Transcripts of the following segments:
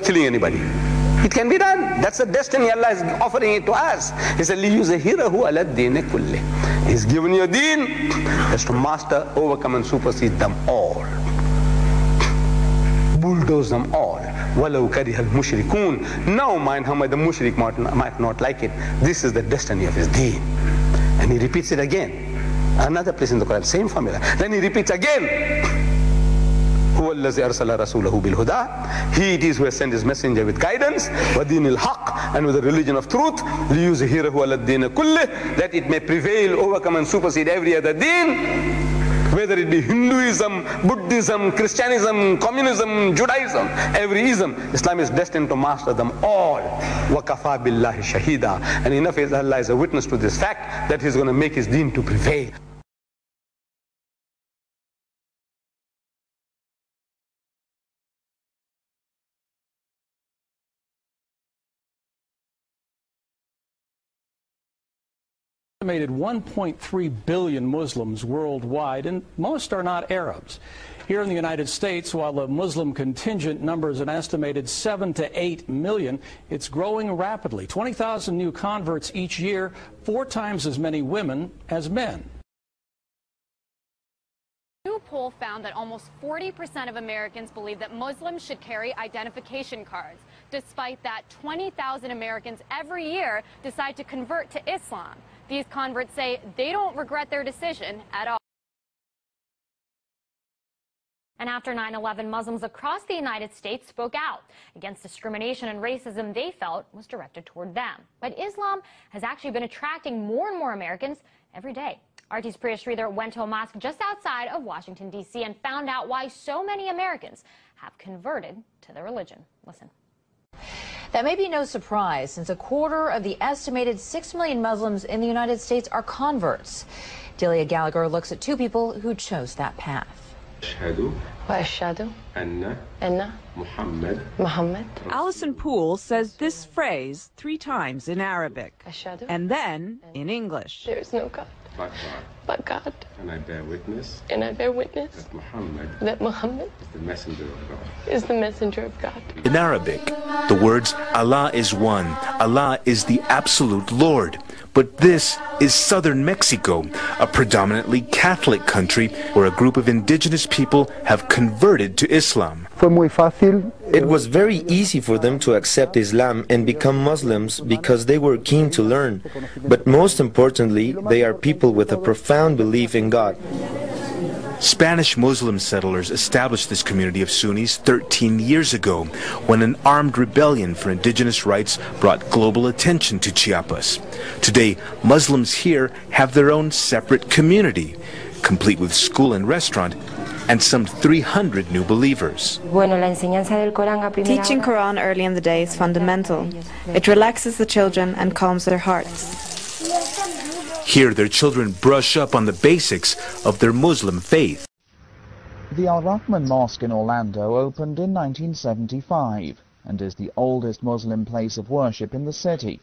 killing anybody. It can be done. That's the destiny Allah is offering it to us. He said, لِيُزْهِرَهُ عَلَى الدِّينِ كُلِّهِ. He's given you a deen that's to master, overcome and supersede them all. Bulldoze them all. وَلَوْ كَرِهَ الْمُشْرِكُونَ. Now mind how much the mushrik might not like it. This is the destiny of his deen. And he repeats it again. Another place in the Quran, same formula. Then he repeats again. هو الذي أرسل رسوله بالهدى. He it is who has sent his messenger with guidance, وَدِينِ الْحَقِّ, and with the religion of truth, لِيُزْهِرَهُ عَلَى الدِّينِ كُلِّهِ, that it may prevail, overcome and supersede every other deen, whether it be Hinduism, Buddhism, Christianism, Communism, Judaism, every ism. Islam is destined to master them all. وَكَفَى بِاللَّهِ شَهِيدًا. And enough is Allah is a witness to this fact that He's going to make His deen to prevail. Estimated 1.3 billion Muslims worldwide, and most are not Arabs. Here in the United States, while the Muslim contingent numbers an estimated 7 to 8 million, it's growing rapidly. 20,000 new converts each year, 4 times as many women as men. A new poll found that almost 40% of Americans believe that Muslims should carry identification cards. Despite that, 20,000 Americans every year decide to convert to Islam. These converts say they don't regret their decision at all. And after 9/11, Muslims across the United States spoke out against discrimination and racism they felt was directed toward them. But Islam has actually been attracting more and more Americans every day. RT's Priya Sridhar went to a mosque just outside of Washington, D.C. and found out why so many Americans have converted to the religion. Listen. That may be no surprise, since a quarter of the estimated 6 million Muslims in the United States are converts. Delia Gallagher looks at 2 people who chose that path. Alison Poole says this phrase 3 times in Arabic, and then in English. There is no God but God. And I bear witness. That Muhammad is the messenger of God. In Arabic, the words Allah is one, Allah is the absolute Lord. But this is southern Mexico, a predominantly Catholic country where a group of indigenous people have converted to Islam. It was very easy for them to accept Islam and become Muslims because they were keen to learn. But most importantly, they are people with a profound belief in God. Spanish Muslim settlers established this community of Sunnis 13 years ago when an armed rebellion for indigenous rights brought global attention to Chiapas. Today, Muslims here have their own separate community, complete with school and restaurant, and some 300 new believers. Teaching Qur'an early in the day is fundamental. It relaxes the children and calms their hearts. Here, their children brush up on the basics of their Muslim faith. The Al-Rahman Mosque in Orlando opened in 1975 and is the oldest Muslim place of worship in the city.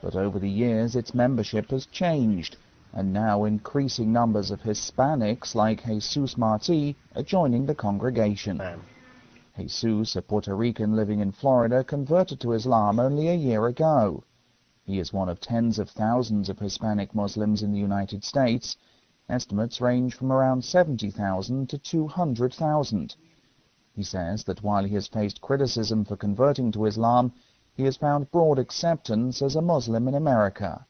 But over the years, its membership has changed, and now increasing numbers of Hispanics like Jesus Marti are joining the congregation. Jesus, a Puerto Rican living in Florida, converted to Islam only a year ago. He is one of tens of thousands of Hispanic Muslims in the United States. Estimates range from around 70,000 to 200,000. He says that while he has faced criticism for converting to Islam, he has found broad acceptance as a Muslim in America.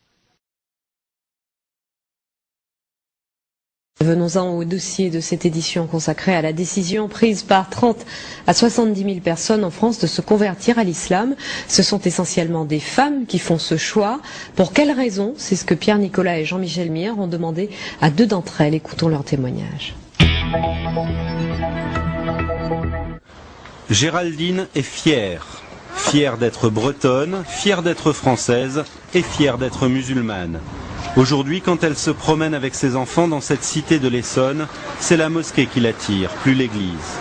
Venons-en au dossier de cette édition consacrée à la décision prise par 30 à 70 000 personnes en France de se convertir à l'islam. Ce sont essentiellement des femmes qui font ce choix. Pour quelles raisons? C'est ce que Pierre Nicolas et Jean-Michel Mier ont demandé à 2 d'entre elles. Écoutons leur témoignage. Géraldine est fière. Fière d'être bretonne, fière d'être française et fière d'être musulmane. Aujourd'hui, quand elle se promène avec ses enfants dans cette cité de l'Essonne, c'est la mosquée qui l'attire, plus l'église.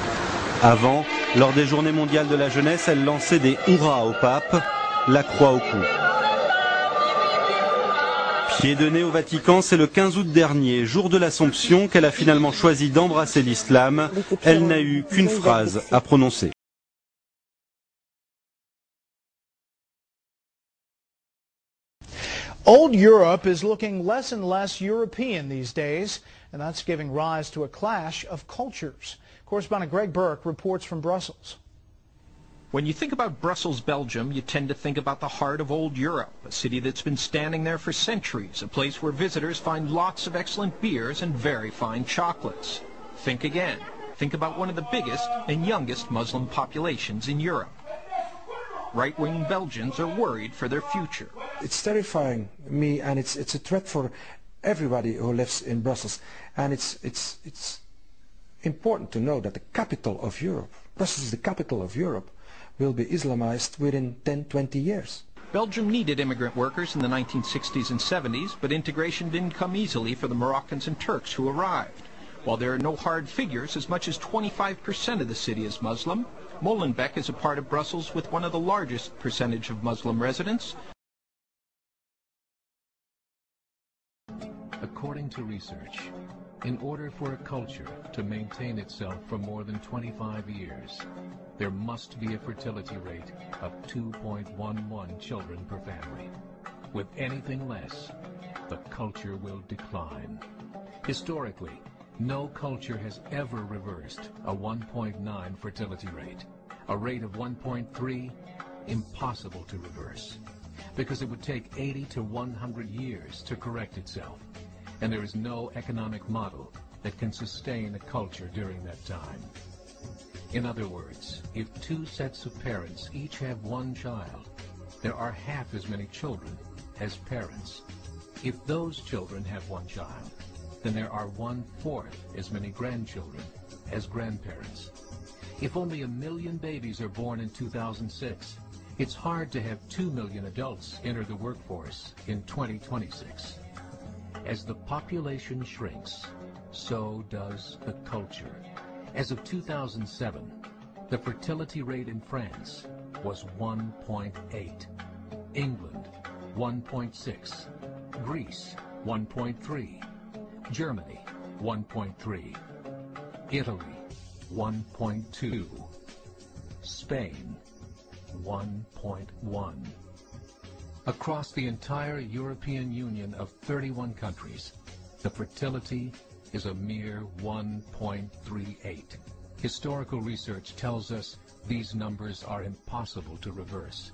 Avant, lors des Journées mondiales de la jeunesse, elle lançait des hurrahs au pape, la croix au cou. Pied de nez au Vatican, c'est le 15 août dernier, jour de l'Assomption, qu'elle a finalement choisi d'embrasser l'islam. Elle n'a eu qu'une phrase à prononcer. Old Europe is looking less and less European these days, and that's giving rise to a clash of cultures. Correspondent Greg Burke reports from Brussels. When you think about Brussels, Belgium, you tend to think about the heart of old Europe, a city that's been standing there for centuries, a place where visitors find lots of excellent beers and very fine chocolates. Think again. Think about one of the biggest and youngest Muslim populations in Europe. Right-wing Belgians are worried for their future. It's terrifying me, and it's a threat for everybody who lives in Brussels. And it's important to know that the capital of Europe, Brussels is the capital of Europe, will be Islamized within 10-20 years. Belgium needed immigrant workers in the 1960s and 70s, but integration didn't come easily for the Moroccans and Turks who arrived. While there are no hard figures, as much as 25% of the city is Muslim. Molenbeek is a part of Brussels with one of the largest percentage of Muslim residents. According to research, in order for a culture to maintain itself for more than 25 years, there must be a fertility rate of 2.11 children per family. With anything less, the culture will decline. Historically, no culture has ever reversed a 1.9 fertility rate. A rate of 1.3, impossible to reverse, because it would take 80 to 100 years to correct itself, and there is no economic model that can sustain a culture during that time. In other words, if two sets of parents each have one child, there are half as many children as parents. If those children have one child, then there are 1/4 as many grandchildren as grandparents. If only 1 million babies are born in 2006, it's hard to have 2 million adults enter the workforce in 2026. As the population shrinks, so does the culture. As of 2007, the fertility rate in France was 1.8, England 1.6, Greece 1.3, Germany 1.3, Italy 1.2, Spain 1.1. Across the entire European Union of 31 countries, the fertility is a mere 1.38. Historical research tells us these numbers are impossible to reverse.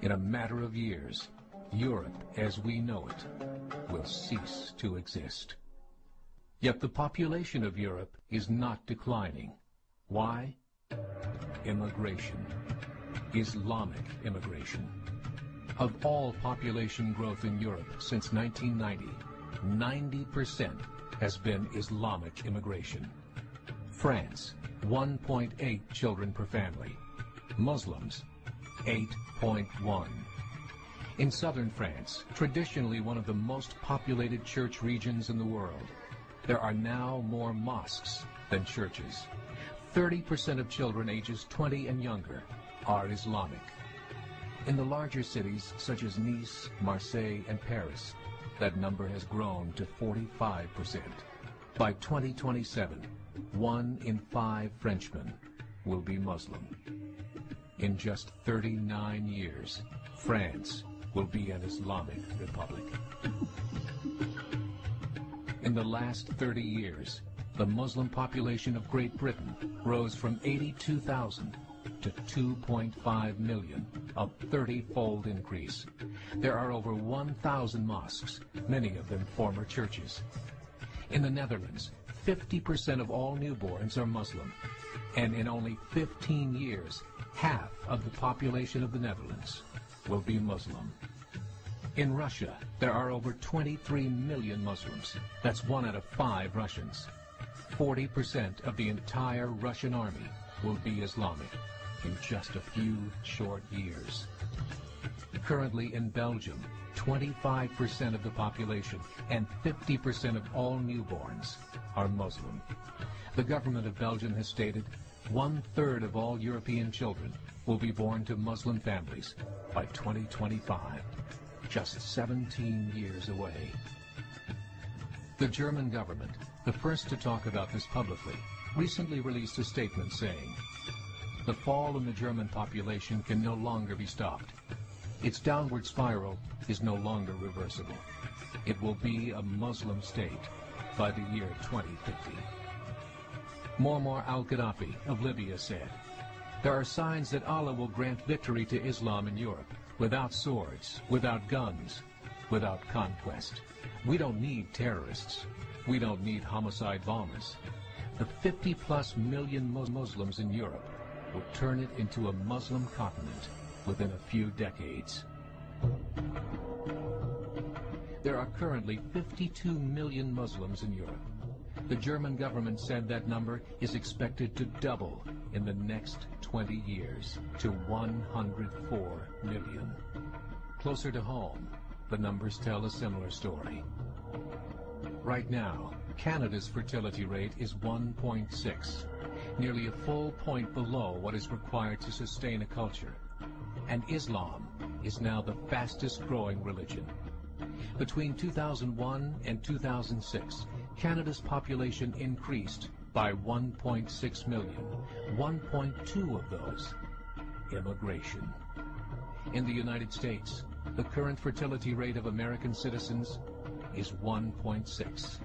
In a matter of years, Europe as we know it will cease to exist. Yet the population of Europe is not declining. Why? Immigration. Islamic immigration. Of all population growth in Europe since 1990, 90% has been Islamic immigration. France, 1.8 children per family. Muslims, 8.1. In southern France, traditionally one of the most populated church regions in the world, there are now more mosques than churches. 30% of children ages 20 and younger are Islamic. In the larger cities such as Nice, Marseille, and Paris, that number has grown to 45%. By 2027, 1 in 5 Frenchmen will be Muslim. In just 39 years, France will be an Islamic republic. In the last 30 years, the Muslim population of Great Britain rose from 82,000 to 2.5 million, a 30-fold increase. There are over 1,000 mosques, many of them former churches. In the Netherlands, 50% of all newborns are Muslim, and in only 15 years, half of the population of the Netherlands will be Muslim. In Russia, there are over 23 million Muslims. That's 1 out of 5 Russians. 40% of the entire Russian army will be Islamic in just a few short years. Currently in Belgium, 25% of the population and 50% of all newborns are Muslim. The government of Belgium has stated 1/3 of all European children will be born to Muslim families by 2025, just 17 years away. The German government, the first to talk about this publicly, recently released a statement saying, "The fall in the German population can no longer be stopped. its downward spiral is no longer reversible. It will be a Muslim state by the year 2050. Muammar al-Gaddafi of Libya said, "There are signs that Allah will grant victory to Islam in Europe, without swords, without guns, without conquest. We don't need terrorists. We don't need homicide bombers. The 50+ million Muslims in Europe will turn it into a Muslim continent within a few decades." There are currently 52 million Muslims in Europe. The German government said that number is expected to double in the next 20 years to 104 million. Closer to home, the numbers tell a similar story. Right now, Canada's fertility rate is 1.6, nearly a full point below what is required to sustain a culture. And Islam is now the fastest growing religion. Between 2001 and 2006, Canada's population increased by 1.6 million, 1.2 of those immigration. In the United States, the current fertility rate of American citizens is 1.6.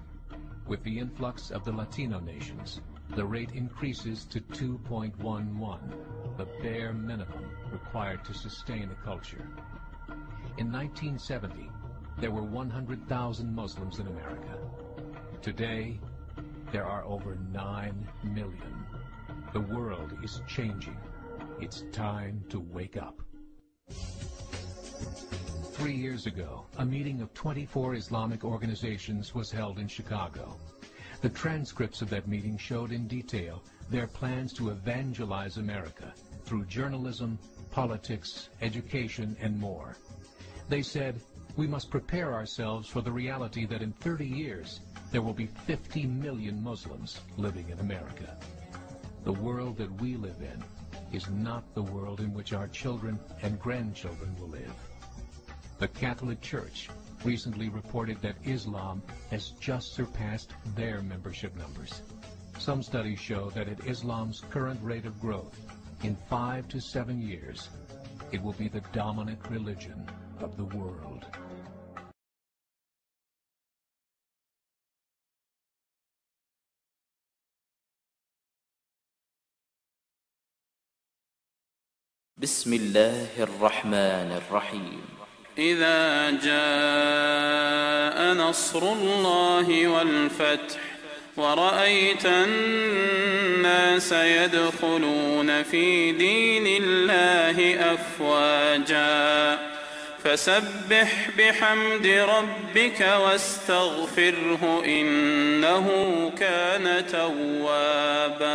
With the influx of the Latino nations, the rate increases to 2.11, the bare minimum required to sustain a culture. In 1970, there were 100,000 Muslims in America. Today, there are over 9 million. The world is changing. It's time to wake up. 3 years ago, a meeting of 24 Islamic organizations was held in Chicago. The transcripts of that meeting showed in detail their plans to evangelize America through journalism, politics, education, and more. They said, "We must prepare ourselves for the reality that in 30 years, there will be 50 million Muslims living in America. The world that we live in is not the world in which our children and grandchildren will live." The Catholic Church recently reported that Islam has just surpassed their membership numbers. Some studies show that at Islam's current rate of growth, in 5 to 7 years, it will be the dominant religion of the world. بسم الله الرحمن الرحيم إذا جاء نصر الله والفتح ورأيت الناس يدخلون في دين الله أفواجا فسبح بحمد ربك واستغفره إنه كان توابا